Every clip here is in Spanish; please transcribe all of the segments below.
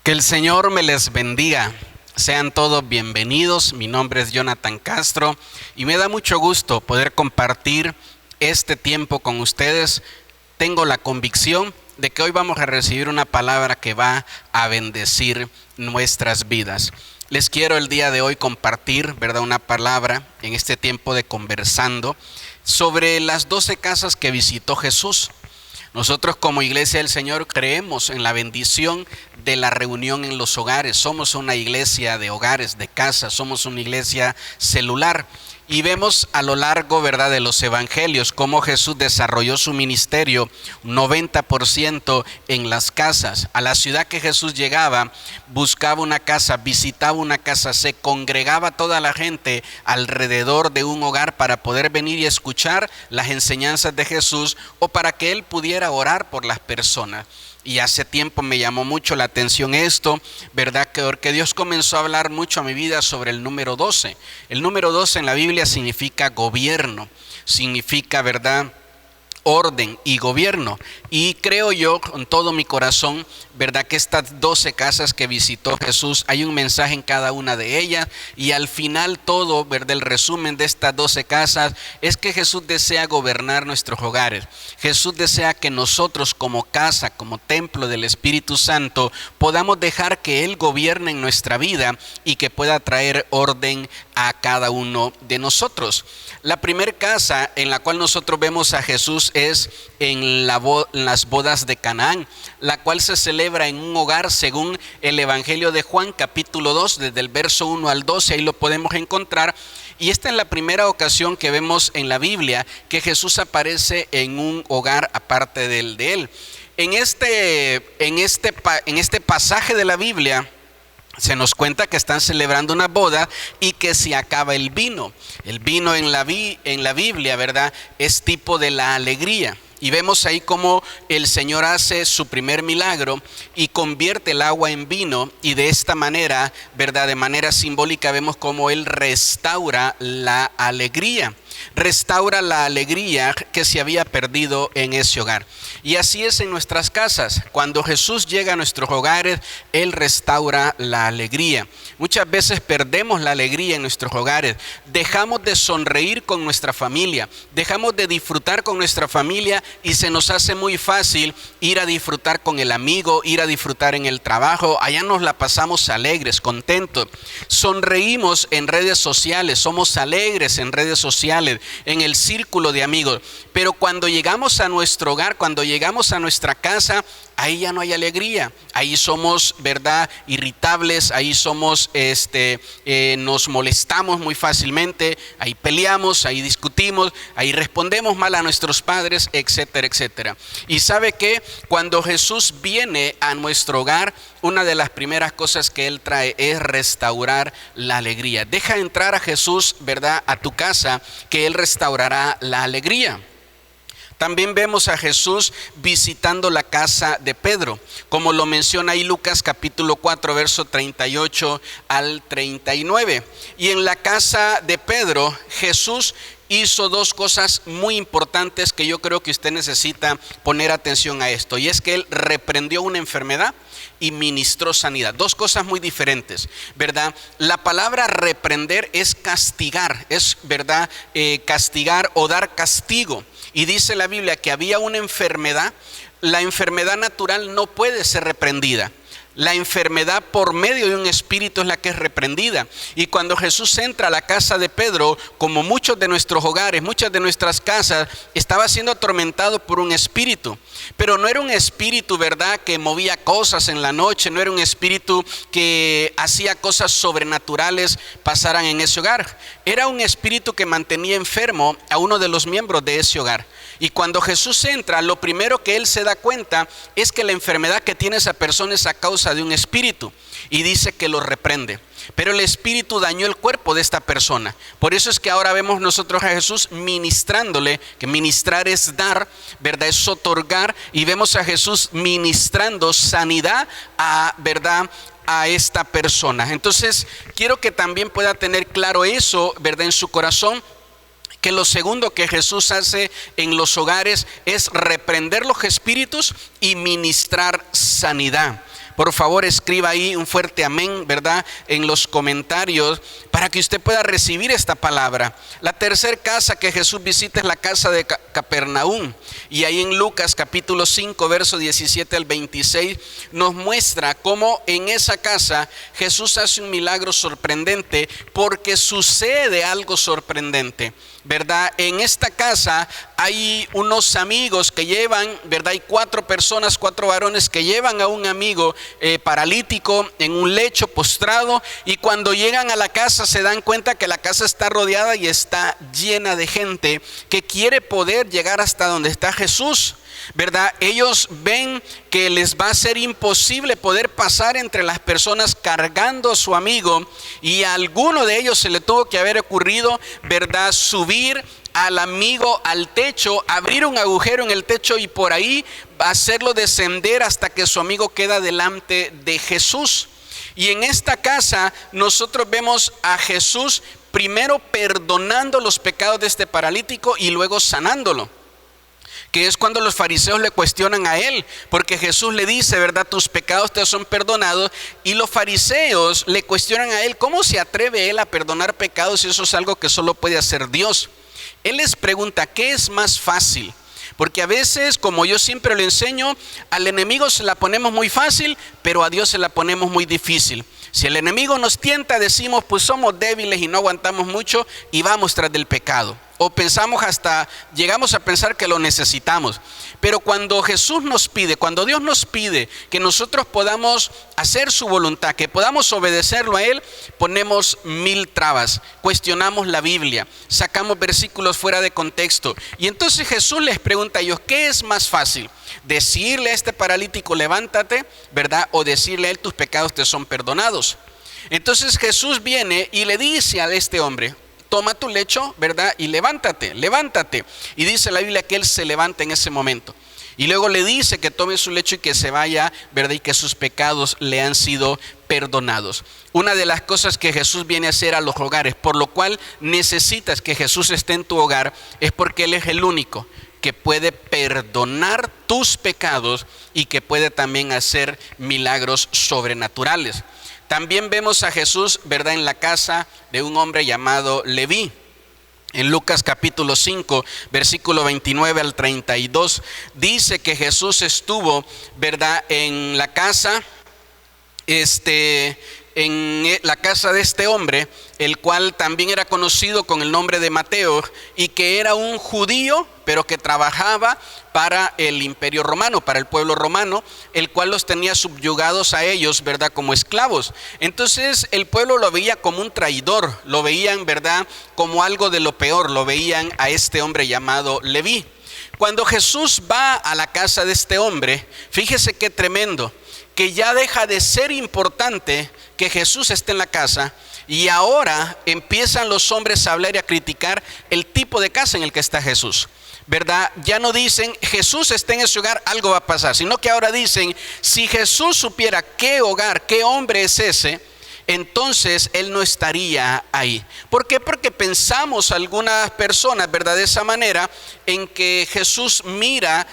Que el Señor me les bendiga. Sean todos bienvenidos. Mi nombre es Jonathan Castro y me da mucho gusto poder compartir este tiempo con ustedes. Tengo la convicción de que hoy vamos a recibir una palabra que va a bendecir nuestras vidas. Les quiero el día de hoy compartir, ¿verdad?, una palabra en este tiempo de conversando sobre las 12 casas que visitó Jesús. Nosotros como Iglesia del Señor creemos en la bendición de la reunión en los hogares. Somos una iglesia de hogares, de casas, somos una iglesia celular. Y vemos a lo largo, ¿verdad?, de los evangelios cómo Jesús desarrolló su ministerio 90% en las casas. A la ciudad que Jesús llegaba, buscaba una casa, visitaba una casa, se congregaba toda la gente alrededor de un hogar para poder venir y escuchar las enseñanzas de Jesús o para que Él pudiera orar por las personas. Y hace tiempo me llamó mucho la atención esto, ¿verdad? Porque Dios comenzó a hablar mucho a mi vida sobre el número 12. El número 12 en la Biblia significa gobierno, significa, ¿verdad?, orden y gobierno. Y creo yo con todo mi corazón, ¿verdad?, que estas 12 casas que visitó Jesús, hay un mensaje en cada una de ellas. Y al final todo, ¿verdad?, el resumen de estas 12 casas es que Jesús desea gobernar nuestros hogares. Jesús desea que nosotros como casa, como templo del Espíritu Santo, podamos dejar que Él gobierne en nuestra vida y que pueda traer orden a cada uno de nosotros. La primera casa en la cual nosotros vemos a Jesús es en las bodas de Canaán, la cual se celebra en un hogar según el Evangelio de Juan, capítulo 2, desde el verso 1 al 12, ahí lo podemos encontrar. Y esta es la primera ocasión que vemos en la Biblia que Jesús aparece en un hogar aparte del de él. En este pasaje de la Biblia se nos cuenta que están celebrando una boda y que se acaba el vino. El vino en la Biblia, ¿verdad?, es tipo de la alegría. Y vemos ahí cómo el Señor hace su primer milagro y convierte el agua en vino. Y de esta manera, ¿verdad?, de manera simbólica vemos cómo Él restaura la alegría. Restaura la alegría que se había perdido en ese hogar. Y así es en nuestras casas. Cuando Jesús llega a nuestros hogares, Él restaura la alegría. Muchas veces perdemos la alegría en nuestros hogares. Dejamos de sonreír con nuestra familia. Dejamos de disfrutar con nuestra familia y se nos hace muy fácil ir a disfrutar con el amigo, ir a disfrutar en el trabajo. Allá nos la pasamos alegres, contentos. Sonreímos en redes sociales, somos alegres en redes sociales, en el círculo de amigos, pero cuando llegamos a nuestro hogar, cuando llegamos a nuestra casa, ahí ya no hay alegría. Ahí somos, ¿verdad?, irritables, ahí somos, nos molestamos muy fácilmente, ahí peleamos, ahí discutimos, ahí respondemos mal a nuestros padres, etcétera, etcétera. Y sabe que cuando Jesús viene a nuestro hogar, una de las primeras cosas que Él trae es restaurar la alegría. Deja entrar a Jesús, ¿verdad?, a tu casa, que Él restaurará la alegría. También vemos a Jesús visitando la casa de Pedro, como lo menciona ahí Lucas capítulo 4, verso 38 al 39. Y en la casa de Pedro, Jesús hizo dos cosas muy importantes que yo creo que usted necesita poner atención a esto. Y es que Él reprendió una enfermedad y ministró sanidad. Dos cosas muy diferentes, ¿verdad? La palabra reprender es castigar, es, ¿verdad?, castigar o dar castigo. Y dice la Biblia que había una enfermedad. La enfermedad natural no puede ser reprendida. La enfermedad por medio de un espíritu es la que es reprendida. Y cuando Jesús entra a la casa de Pedro, como muchos de nuestros hogares, muchas de nuestras casas, estaba siendo atormentado por un espíritu. Pero no era un espíritu, ¿verdad?, que movía cosas en la noche, no era un espíritu que hacía cosas sobrenaturales pasaran en ese hogar. Era un espíritu que mantenía enfermo a uno de los miembros de ese hogar. Y cuando Jesús entra, lo primero que Él se da cuenta es que la enfermedad que tiene esa persona es a causa de un espíritu, y dice que lo reprende. Pero el espíritu dañó el cuerpo de esta persona. Por eso es que ahora vemos nosotros a Jesús ministrándole, que ministrar es dar, ¿verdad?, es otorgar, y vemos a Jesús ministrando sanidad ¿verdad?, a esta persona. Entonces quiero que también pueda tener claro eso, ¿verdad?, en su corazón, que lo segundo que Jesús hace en los hogares es reprender los espíritus y ministrar sanidad. Por favor, escriba ahí un fuerte amén, ¿verdad?, en los comentarios para que usted pueda recibir esta palabra. La tercera casa que Jesús visita es la casa de Capernaum. Y ahí en Lucas capítulo 5, verso 17 al 26, nos muestra cómo en esa casa Jesús hace un milagro sorprendente, porque sucede algo sorprendente, ¿verdad? En esta casa hay unos amigos que llevan, ¿verdad? Hay 4 personas, 4 varones que llevan a un amigo paralítico en un lecho postrado, y cuando llegan a la casa se dan cuenta que la casa está rodeada y está llena de gente que quiere poder llegar hasta donde está Jesús, ¿verdad? Ellos ven que les va a ser imposible poder pasar entre las personas cargando a su amigo, y a alguno de ellos se le tuvo que haber ocurrido, ¿verdad?, subir al amigo al techo, abrir un agujero en el techo y por ahí hacerlo descender hasta que su amigo queda delante de Jesús. Y en esta casa nosotros vemos a Jesús primero perdonando los pecados de este paralítico y luego sanándolo, que es cuando los fariseos le cuestionan a él, porque Jesús le dice, ¿verdad?, tus pecados te son perdonados, y los fariseos le cuestionan a él, ¿cómo se atreve él a perdonar pecados si eso es algo que solo puede hacer Dios? Él les pregunta, ¿qué es más fácil? Porque a veces, como yo siempre lo enseño, al enemigo se la ponemos muy fácil, pero a Dios se la ponemos muy difícil. Si el enemigo nos tienta, decimos, pues somos débiles y no aguantamos mucho y vamos tras del pecado. O llegamos a pensar que lo necesitamos. Pero cuando Jesús nos pide, cuando Dios nos pide que nosotros podamos hacer su voluntad, que podamos obedecerlo a Él, ponemos 1000 trabas, cuestionamos la Biblia, sacamos versículos fuera de contexto. Y entonces Jesús les pregunta a ellos, ¿qué es más fácil? Decirle a este paralítico, levántate, ¿verdad? O decirle a él, tus pecados te son perdonados. Entonces Jesús viene y le dice a este hombre, toma tu lecho, ¿verdad? Y levántate. Y dice la Biblia que él se levanta en ese momento. Y luego le dice que tome su lecho y que se vaya, ¿verdad? Y que sus pecados le han sido perdonados. Una de las cosas que Jesús viene a hacer a los hogares, por lo cual necesitas que Jesús esté en tu hogar, es porque Él es el único que puede perdonar tus pecados y que puede también hacer milagros sobrenaturales. También vemos a Jesús, ¿verdad?, en la casa de un hombre llamado Leví. En Lucas capítulo 5, versículo 29 al 32, dice que Jesús estuvo, ¿verdad?, en la casa, en la casa de este hombre, el cual también era conocido con el nombre de Mateo, y que era un judío, pero que trabajaba para el imperio romano, para el pueblo romano, el cual los tenía subyugados a ellos, ¿verdad?, como esclavos. Entonces el pueblo lo veía como un traidor, lo veían, ¿verdad?, como algo de lo peor, lo veían a este hombre llamado Leví. Cuando Jesús va a la casa de este hombre, fíjese qué tremendo, que ya deja de ser importante que Jesús esté en la casa, y ahora empiezan los hombres a hablar y a criticar el tipo de casa en el que está Jesús, ¿verdad? Ya no dicen, Jesús está en ese hogar, algo va a pasar, sino que ahora dicen, si Jesús supiera qué hogar, qué hombre es ese, entonces Él no estaría ahí. ¿Por qué? Porque pensamos algunas personas, ¿verdad?, de esa manera, en que Jesús mira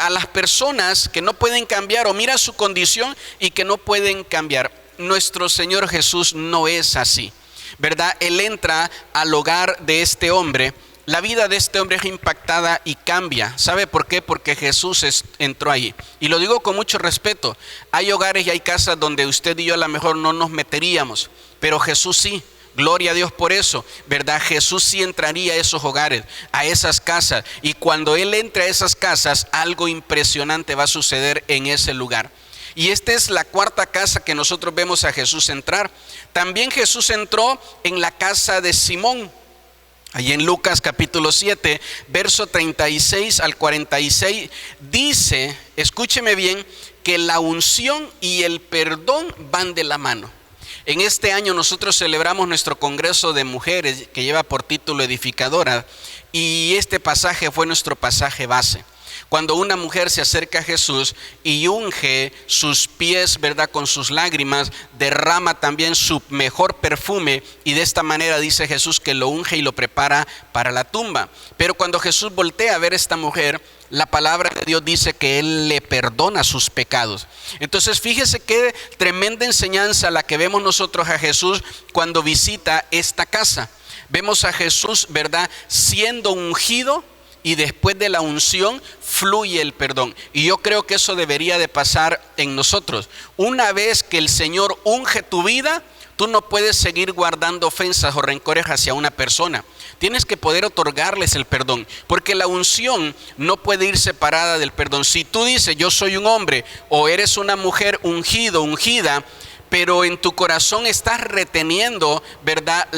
a las personas que no pueden cambiar, o mira su condición y que no pueden cambiar. Nuestro Señor Jesús no es así, ¿verdad? Él entra al hogar de este hombre, la vida de este hombre es impactada y cambia. ¿Sabe por qué? Porque Jesús entró ahí. Y lo digo con mucho respeto. Hay hogares y hay casas donde usted y yo a lo mejor no nos meteríamos, pero Jesús sí. Gloria a Dios por eso, ¿verdad? Jesús sí entraría a esos hogares, a esas casas. Y cuando Él entre a esas casas, algo impresionante va a suceder en ese lugar. Y esta es la cuarta casa que nosotros vemos a Jesús entrar. También Jesús entró en la casa de Simón. Allí en Lucas capítulo 7, verso 36 al 46, dice, escúcheme bien, que la unción y el perdón van de la mano. En este año nosotros celebramos nuestro Congreso de Mujeres, que lleva por título Edificadora, y este pasaje fue nuestro pasaje base. Cuando una mujer se acerca a Jesús y unge sus pies, ¿verdad?, con sus lágrimas, derrama también su mejor perfume, y de esta manera dice Jesús que lo unge y lo prepara para la tumba. Pero cuando Jesús voltea a ver a esta mujer, la palabra de Dios dice que Él le perdona sus pecados. Entonces fíjese qué tremenda enseñanza la que vemos nosotros a Jesús cuando visita esta casa. Vemos a Jesús, ¿verdad?, siendo ungido, y después de la unción fluye el perdón. Y yo creo que eso debería de pasar en nosotros. Una vez que el Señor unge tu vida, tú no puedes seguir guardando ofensas o rencores hacia una persona. Tienes que poder otorgarles el perdón, porque la unción no puede ir separada del perdón. Si tú dices, yo soy un hombre, o eres una mujer ungido, ungida, pero en tu corazón estás reteniendo, ¿verdad?,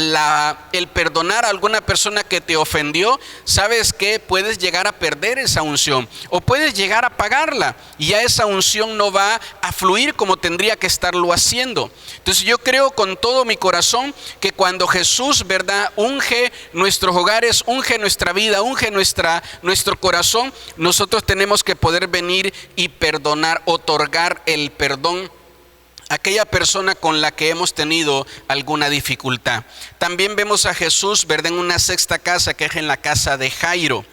el perdonar a alguna persona que te ofendió, ¿sabes qué? Puedes llegar a perder esa unción, o puedes llegar a pagarla, y ya esa unción no va a fluir como tendría que estarlo haciendo. Entonces yo creo con todo mi corazón que cuando Jesús, ¿verdad?, unge nuestros hogares, unge nuestra vida, unge nuestro corazón, nosotros tenemos que poder venir y perdonar, otorgar el perdón a aquella persona con la que hemos tenido alguna dificultad. También vemos a Jesús, ¿verdad?, en una sexta casa, que es en la casa de Jairo.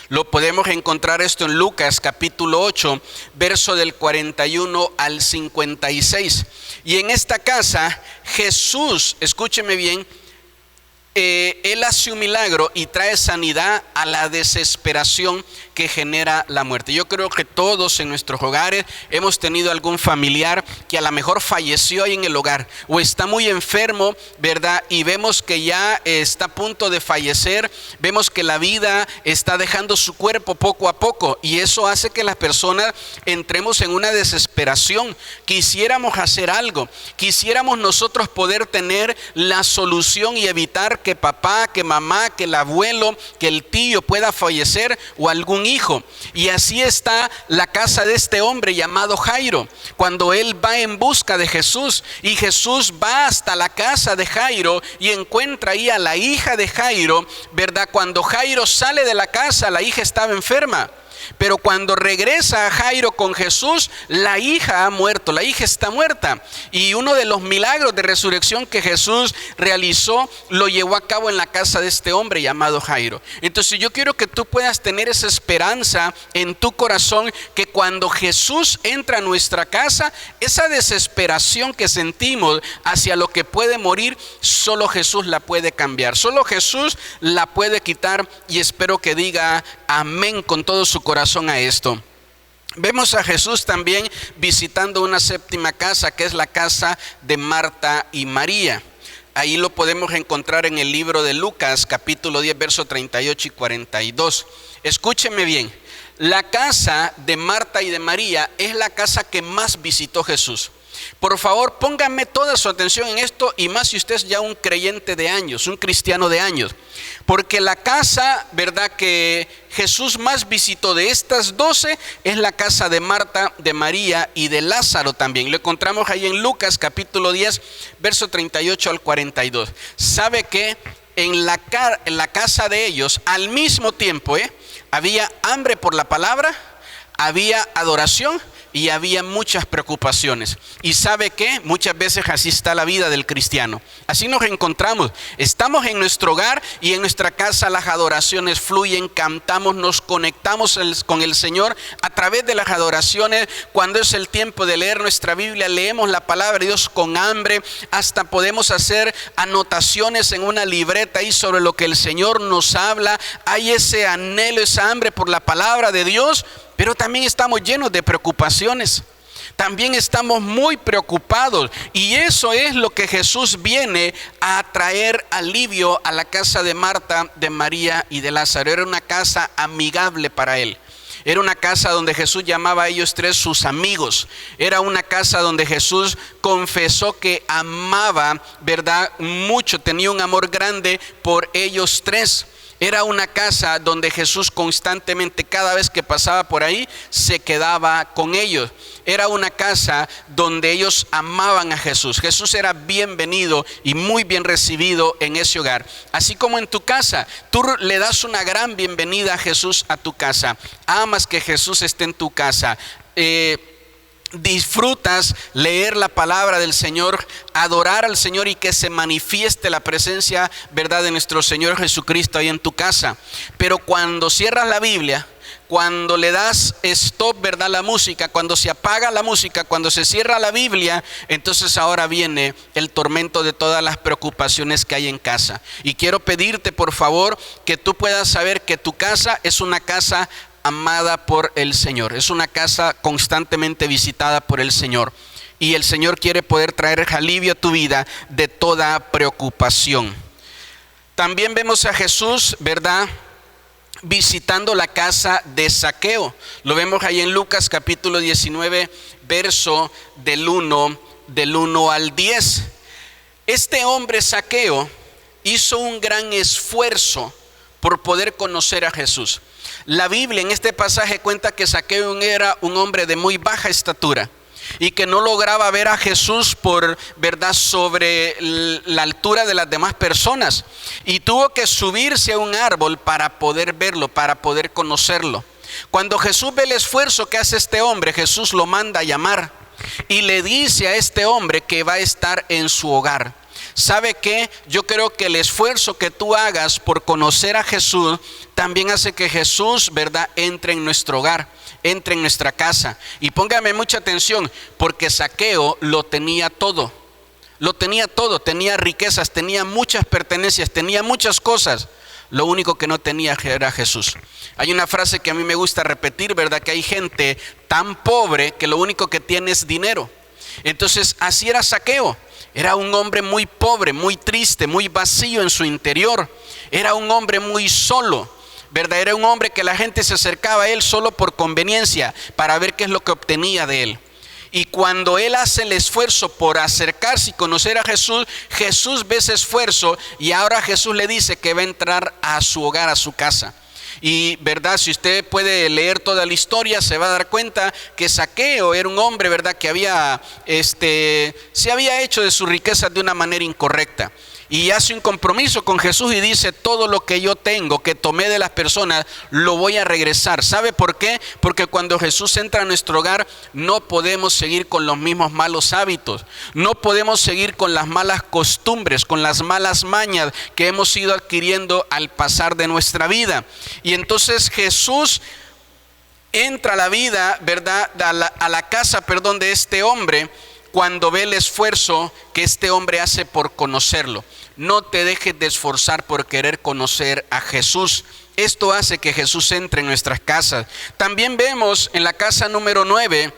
Lo podemos encontrar esto en Lucas capítulo 8, verso del 41 al 56. Y en esta casa Jesús, escúcheme bien, Él hace un milagro y trae sanidad a la desesperación que genera la muerte. Yo creo que todos en nuestros hogares hemos tenido algún familiar que a lo mejor falleció ahí en el hogar, o está muy enfermo, ¿verdad?, y vemos que ya está a punto de fallecer, vemos que la vida está dejando su cuerpo poco a poco, y eso hace que las personas entremos en una desesperación. Quisiéramos hacer algo, quisiéramos nosotros poder tener la solución y evitar que papá, que mamá, que el abuelo, que el tío pueda fallecer, o algún hijo. Y así está la casa de este hombre llamado Jairo, cuando él va en busca de Jesús, y Jesús va hasta la casa de Jairo y encuentra ahí a la hija de Jairo, ¿verdad? Cuando Jairo sale de la casa, la hija estaba enferma. Pero cuando regresa a Jairo con Jesús, la hija ha muerto, la hija está muerta. Y uno de los milagros de resurrección que Jesús realizó, lo llevó a cabo en la casa de este hombre llamado Jairo. Entonces yo quiero que tú puedas tener esa esperanza en tu corazón, que cuando Jesús entra a nuestra casa, esa desesperación que sentimos hacia lo que puede morir, solo Jesús la puede cambiar, solo Jesús la puede quitar. Y espero que diga amén con todo su corazón a esto. Vemos a Jesús también visitando una séptima casa, que es la casa de Marta y María. Ahí lo podemos encontrar en el libro de Lucas capítulo 10, verso 38 y 42. Escúcheme bien, la casa de Marta y de María es la casa que más visitó Jesús. Por favor, pónganme toda su atención en esto, y más si usted es ya un creyente de años, un cristiano de años. Porque la casa, ¿verdad?, que Jesús más visitó de estas 12 es la casa de Marta, de María y de Lázaro también. Lo encontramos ahí en Lucas capítulo 10, verso 38 al 42. ¿Sabe qué? En la casa de ellos, al mismo tiempo, había hambre por la palabra, había adoración y había muchas preocupaciones. ¿Y sabe qué? Muchas veces así está la vida del cristiano. Así nos encontramos. Estamos en nuestro hogar y en nuestra casa las adoraciones fluyen, cantamos, nos conectamos con el Señor a través de las adoraciones. Cuando es el tiempo de leer nuestra Biblia, leemos la palabra de Dios con hambre. Hasta podemos hacer anotaciones en una libreta ahí sobre lo que el Señor nos habla. Hay ese anhelo, esa hambre por la palabra de Dios. Pero también estamos llenos de preocupaciones, también estamos muy preocupados, y eso es lo que Jesús viene a traer alivio a la casa de Marta, de María y de Lázaro. Era una casa amigable para él. Era una casa donde Jesús llamaba a ellos tres sus amigos. Era una casa donde Jesús confesó que amaba, ¿verdad?, mucho, tenía un amor grande por ellos tres. Era una casa donde Jesús constantemente, cada vez que pasaba por ahí, se quedaba con ellos. Era una casa donde ellos amaban a Jesús. Jesús era bienvenido y muy bien recibido en ese hogar. Así como en tu casa, tú le das una gran bienvenida a Jesús a tu casa. Amas que Jesús esté en tu casa. Disfrutas leer la palabra del Señor, adorar al Señor y que se manifieste la presencia, ¿verdad?, de nuestro Señor Jesucristo ahí en tu casa. Pero cuando cierras la Biblia, cuando le das stop, ¿verdad?, la música, cuando se apaga la música, cuando se cierra la Biblia, entonces ahora viene el tormento de todas las preocupaciones que hay en casa. Y quiero pedirte, por favor, que tú puedas saber que tu casa es una casa amada por el Señor, es una casa constantemente visitada por el Señor, y el Señor quiere poder traer alivio a tu vida de toda preocupación. También vemos a Jesús, ¿verdad?, visitando la casa de Zaqueo. Lo vemos ahí en Lucas capítulo 19, verso del 1 al 10. Este hombre Zaqueo hizo un gran esfuerzo por poder conocer a Jesús. La Biblia en este pasaje cuenta que Zaqueo era un hombre de muy baja estatura y que no lograba ver a Jesús por, ¿verdad?, sobre la altura de las demás personas, y tuvo que subirse a un árbol para poder verlo, para poder conocerlo. Cuando Jesús ve el esfuerzo que hace este hombre, Jesús lo manda a llamar y le dice a este hombre que va a estar en su hogar. ¿Sabe qué? Yo creo que el esfuerzo que tú hagas por conocer a Jesús también hace que Jesús, ¿verdad?, entre en nuestro hogar, entre en nuestra casa. Y póngame mucha atención, porque Zaqueo lo tenía todo. Lo tenía todo, tenía riquezas, tenía muchas pertenencias, tenía muchas cosas. Lo único que no tenía era Jesús. Hay una frase que a mí me gusta repetir, ¿verdad?, que hay gente tan pobre que lo único que tiene es dinero. Entonces así era Zaqueo. Era un hombre muy pobre, muy triste, muy vacío en su interior. Era un hombre muy solo, ¿verdad? Era un hombre que la gente se acercaba a él solo por conveniencia, para ver qué es lo que obtenía de él. Y cuando él hace el esfuerzo por acercarse y conocer a Jesús, Jesús ve ese esfuerzo y ahora Jesús le dice que va a entrar a su hogar, a su casa. Y verdad, si usted puede leer toda la historia, se va a dar cuenta que Zaqueo era un hombre, verdad, que se había hecho de sus riquezas de una manera incorrecta. Y hace un compromiso con Jesús y dice: todo lo que yo tengo, que tomé de las personas, lo voy a regresar. ¿Sabe por qué? Porque cuando Jesús entra a nuestro hogar, no podemos seguir con los mismos malos hábitos. No podemos seguir con las malas costumbres, con las malas mañas que hemos ido adquiriendo al pasar de nuestra vida. Y entonces Jesús entra a la vida, ¿verdad?, a la casa, de este hombre, cuando ve el esfuerzo que este hombre hace por conocerlo. No te dejes de esforzar por querer conocer a Jesús. Esto hace que Jesús entre en nuestras casas. También vemos en la casa número 9,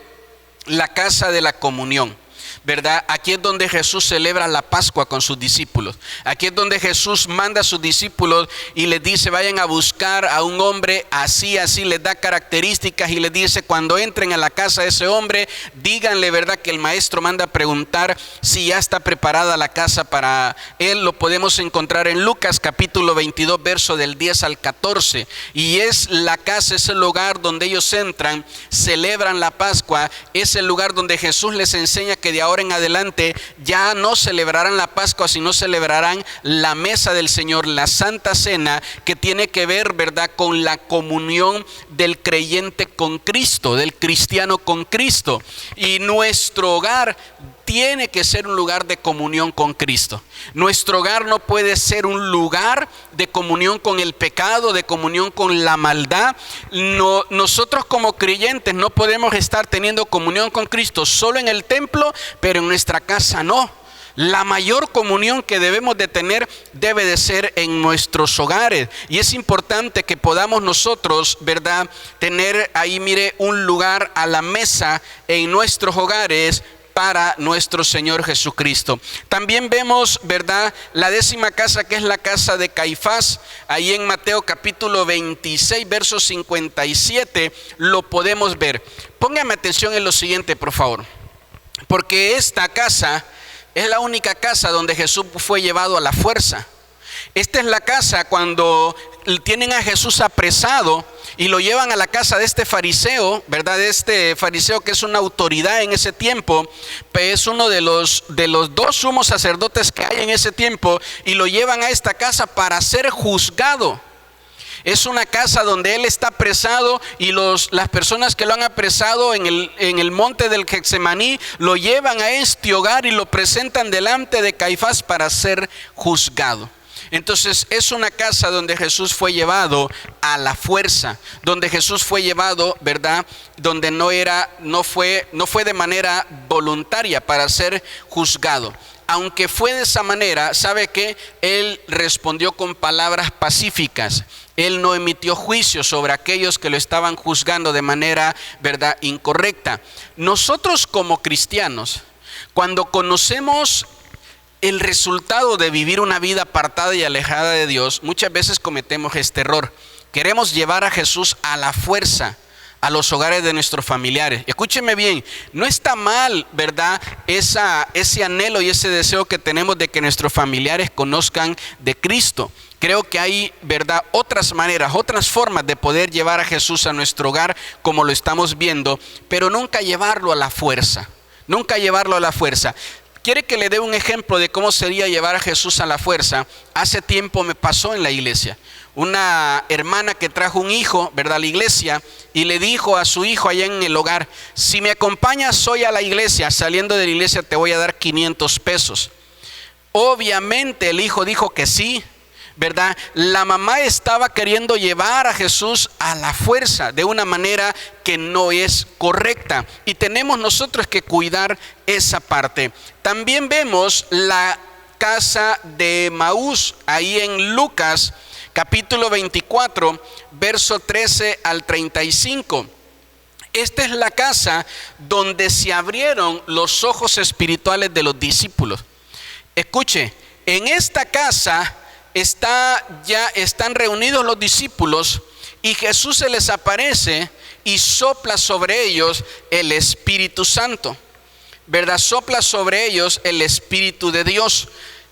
la casa de la comunión, ¿verdad? Aquí es donde Jesús celebra la Pascua con sus discípulos. Aquí es donde Jesús manda a sus discípulos y les dice: vayan a buscar a un hombre así, les da características y les dice: cuando entren a la casa de ese hombre, díganle, ¿verdad?, que el maestro manda a preguntar si ya está preparada la casa para él. Lo podemos encontrar en Lucas capítulo 22, verso del 10 al 14. Y es la casa, es el lugar donde ellos entran, celebran la Pascua. Es el lugar donde Jesús les enseña que de ahora en adelante ya no celebrarán la Pascua, sino celebrarán la mesa del Señor, la Santa Cena, que tiene que ver, ¿verdad?, con la comunión del creyente con Cristo, del cristiano con Cristo. Y nuestro hogar tiene que ser un lugar de comunión con Cristo. Nuestro hogar no puede ser un lugar de comunión con el pecado, de comunión con la maldad. No, nosotros como creyentes no podemos estar teniendo comunión con Cristo solo en el templo, pero en nuestra casa no. La mayor comunión que debemos de tener debe de ser en nuestros hogares. Y es importante que podamos nosotros, ¿verdad?, tener ahí, mire, un lugar a la mesa en nuestros hogares para nuestro Señor Jesucristo. También vemos, ¿verdad?, la 10ª casa, que es la casa de Caifás. Ahí en Mateo capítulo 26, verso 57, lo podemos ver. Póngame atención en lo siguiente, por favor. Porque esta casa es la única casa donde Jesús fue llevado a la fuerza. Esta es la casa cuando tienen a Jesús apresado y lo llevan a la casa de este fariseo, ¿verdad? De este fariseo que es una autoridad en ese tiempo, es uno de los dos sumos sacerdotes que hay en ese tiempo, y lo llevan a esta casa para ser juzgado. Es una casa donde él está apresado, y las personas que lo han apresado en el monte del Getsemaní lo llevan a este hogar y lo presentan delante de Caifás para ser juzgado. Entonces es una casa donde Jesús fue llevado a la fuerza, donde Jesús fue llevado, ¿verdad? Donde no fue de manera voluntaria para ser juzgado. Aunque fue de esa manera, ¿sabe qué? Él respondió con palabras pacíficas. Él no emitió juicio sobre aquellos que lo estaban juzgando de manera, ¿verdad?, incorrecta. Nosotros como cristianos, cuando conocemos el resultado de vivir una vida apartada y alejada de Dios, muchas veces cometemos este error. Queremos llevar a Jesús a la fuerza a los hogares de nuestros familiares. Escúcheme bien, no está mal, ¿verdad?, ese anhelo y ese deseo que tenemos de que nuestros familiares conozcan de Cristo. Creo que hay, ¿verdad?, otras maneras, otras formas de poder llevar a Jesús a nuestro hogar, como lo estamos viendo, pero nunca llevarlo a la fuerza. Nunca llevarlo a la fuerza. ¿Quiere que le dé un ejemplo de cómo sería llevar a Jesús a la fuerza? Hace tiempo me pasó en la iglesia. Una hermana que trajo un hijo, ¿verdad?, a la iglesia, y le dijo a su hijo allá en el hogar: si me acompañas hoy a la iglesia, saliendo de la iglesia te voy a dar 500 pesos. Obviamente el hijo dijo que sí, ¿verdad? La mamá estaba queriendo llevar a Jesús a la fuerza de una manera que no es correcta, y tenemos nosotros que cuidar esa parte. También vemos la casa de Emaús ahí en Lucas capítulo 24, verso 13 al 35. Esta es la casa donde se abrieron los ojos espirituales de los discípulos. Escuche, en esta casa están reunidos los discípulos, y Jesús se les aparece y sopla sobre ellos el Espíritu Santo, ¿verdad? Sopla sobre ellos el Espíritu de Dios.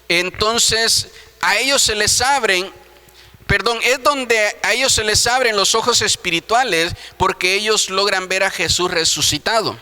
Entonces a ellos se les abren, es donde a ellos se les abren los ojos espirituales, porque ellos logran ver a Jesús resucitado.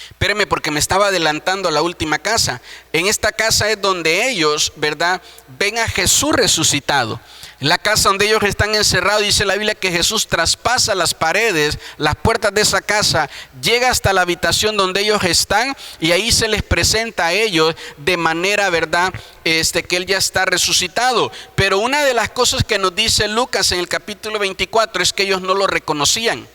Espéreme, porque me estaba adelantando a la última casa. En esta casa es donde ellos, ¿verdad?, ven a Jesús resucitado. En la casa donde ellos están encerrados, dice la Biblia que Jesús traspasa las paredes, las puertas de esa casa, llega hasta la habitación donde ellos están, y ahí se les presenta a ellos de manera, ¿verdad?, que Él ya está resucitado. Pero una de las cosas que nos dice Lucas en el capítulo 24 es que ellos no lo reconocían,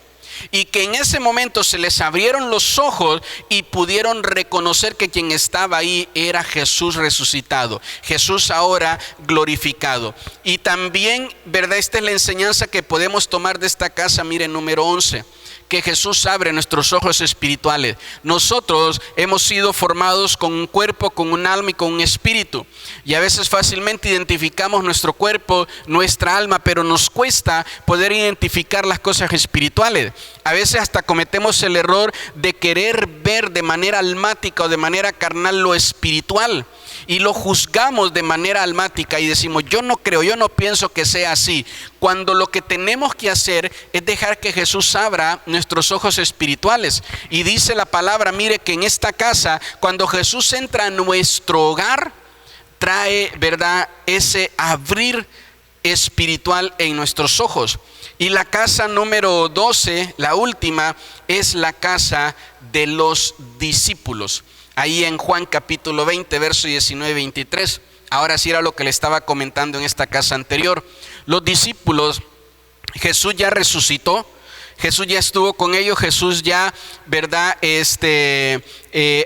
y que en ese momento se les abrieron los ojos y pudieron reconocer que quien estaba ahí era Jesús resucitado, Jesús ahora glorificado. Y también, ¿verdad?, esta es la enseñanza que podemos tomar de esta casa. Miren, número 11, que Jesús abre nuestros ojos espirituales. Nosotros hemos sido formados con un cuerpo, con un alma y con un espíritu, y a veces fácilmente identificamos nuestro cuerpo, nuestra alma, pero nos cuesta poder identificar las cosas espirituales. A veces hasta cometemos el error de querer ver de manera almática o de manera carnal lo espiritual, y lo juzgamos de manera almática y decimos: yo no creo, yo no pienso que sea así, cuando lo que tenemos que hacer es dejar que Jesús abra nuestros ojos espirituales. Y dice la palabra, mire, que en esta casa, cuando Jesús entra a nuestro hogar, trae, ¿verdad?, ese abrir espiritual en nuestros ojos. Y la casa número 12, la última, es la casa de los discípulos. Ahí en Juan capítulo 20, verso 19 y 23. Ahora sí era lo que le estaba comentando en esta casa anterior. Los discípulos, Jesús ya resucitó, Jesús ya estuvo con ellos, Jesús ya, ¿verdad?,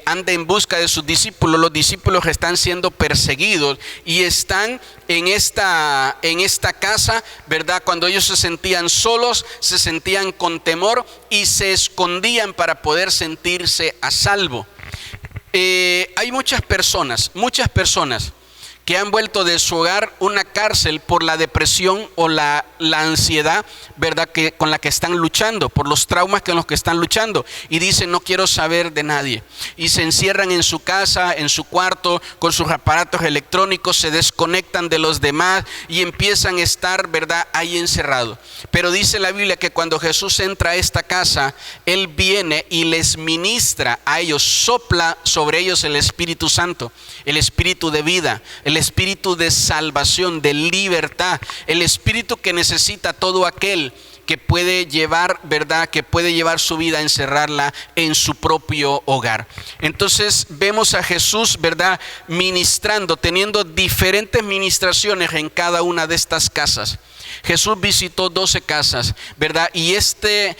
anda en busca de sus discípulos. Los discípulos están siendo perseguidos y están en esta casa, ¿verdad? Cuando ellos se sentían solos, se sentían con temor y se escondían para poder sentirse a salvo. Hay muchas personas que han vuelto de su hogar una cárcel por la depresión o la ansiedad, ¿verdad?, con la que están luchando, por los traumas con los que están luchando, y dicen: no quiero saber de nadie, y se encierran en su casa, en su cuarto, con sus aparatos electrónicos, se desconectan de los demás y empiezan a estar, ¿verdad?, ahí encerrados. Pero dice la Biblia que cuando Jesús entra a esta casa, Él viene y les ministra a ellos, sopla sobre ellos el Espíritu Santo, el Espíritu de vida, el Espíritu de salvación, de libertad, el Espíritu que necesita todo aquel que puede llevar, ¿verdad?, que puede llevar su vida, encerrarla en su propio hogar. Entonces vemos a Jesús, ¿verdad?, ministrando, teniendo diferentes ministraciones en cada una de estas casas. Jesús visitó 12 casas, ¿verdad? Y este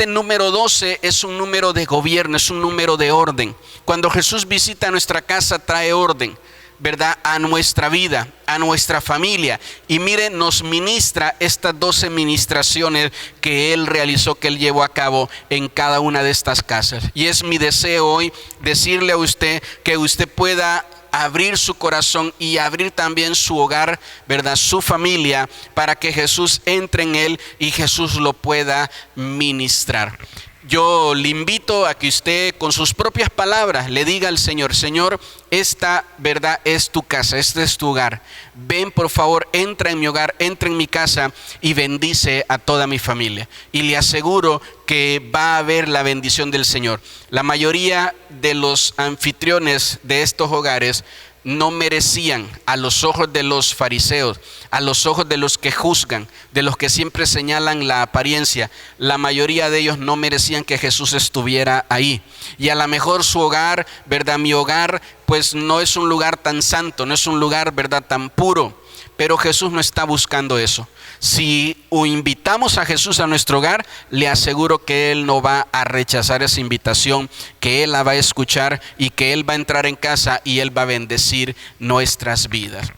número 12 es un número de gobierno, es un número de orden. Cuando Jesús visita nuestra casa, trae orden, ¿verdad?, a nuestra vida, a nuestra familia. Y mire, nos ministra estas 12 ministraciones que Él realizó, que Él llevó a cabo en cada una de estas casas. Y es mi deseo hoy decirle a usted que usted pueda abrir su corazón y abrir también su hogar, ¿verdad?, su familia, para que Jesús entre en él y Jesús lo pueda ministrar. Yo le invito a que usted con sus propias palabras le diga al Señor: Señor, esta, ¿verdad?, es tu casa, este es tu hogar. Ven, por favor, entra en mi hogar, entra en mi casa y bendice a toda mi familia. Y le aseguro que va a haber la bendición del Señor. La mayoría de los anfitriones de estos hogares no merecían, a los ojos de los fariseos, a los ojos de los que juzgan, de los que siempre señalan la apariencia, la mayoría de ellos no merecían que Jesús estuviera ahí. Y a lo mejor su hogar, ¿verdad?, mi hogar, pues no es un lugar tan santo, no es un lugar, ¿verdad?, tan puro. Pero Jesús no está buscando eso. Si invitamos a Jesús a nuestro hogar, le aseguro que Él no va a rechazar esa invitación, que Él la va a escuchar y que Él va a entrar en casa y Él va a bendecir nuestras vidas.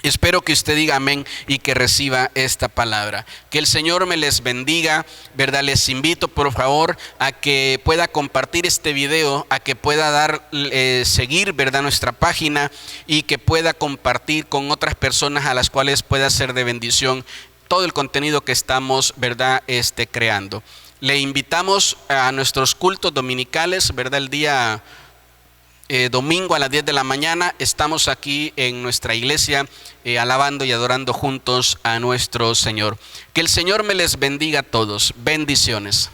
Espero que usted diga amén y que reciba esta palabra. Que el Señor me les bendiga, ¿verdad? Les invito por favor a que pueda compartir este video, a que pueda seguir, ¿verdad?, nuestra página, y que pueda compartir con otras personas a las cuales pueda ser de bendición todo el contenido que estamos, ¿verdad?, creando. Le invitamos a nuestros cultos dominicales, ¿verdad? El día domingo a las 10 de la mañana estamos aquí en nuestra iglesia alabando y adorando juntos a nuestro Señor. Que el Señor me les bendiga a todos. Bendiciones.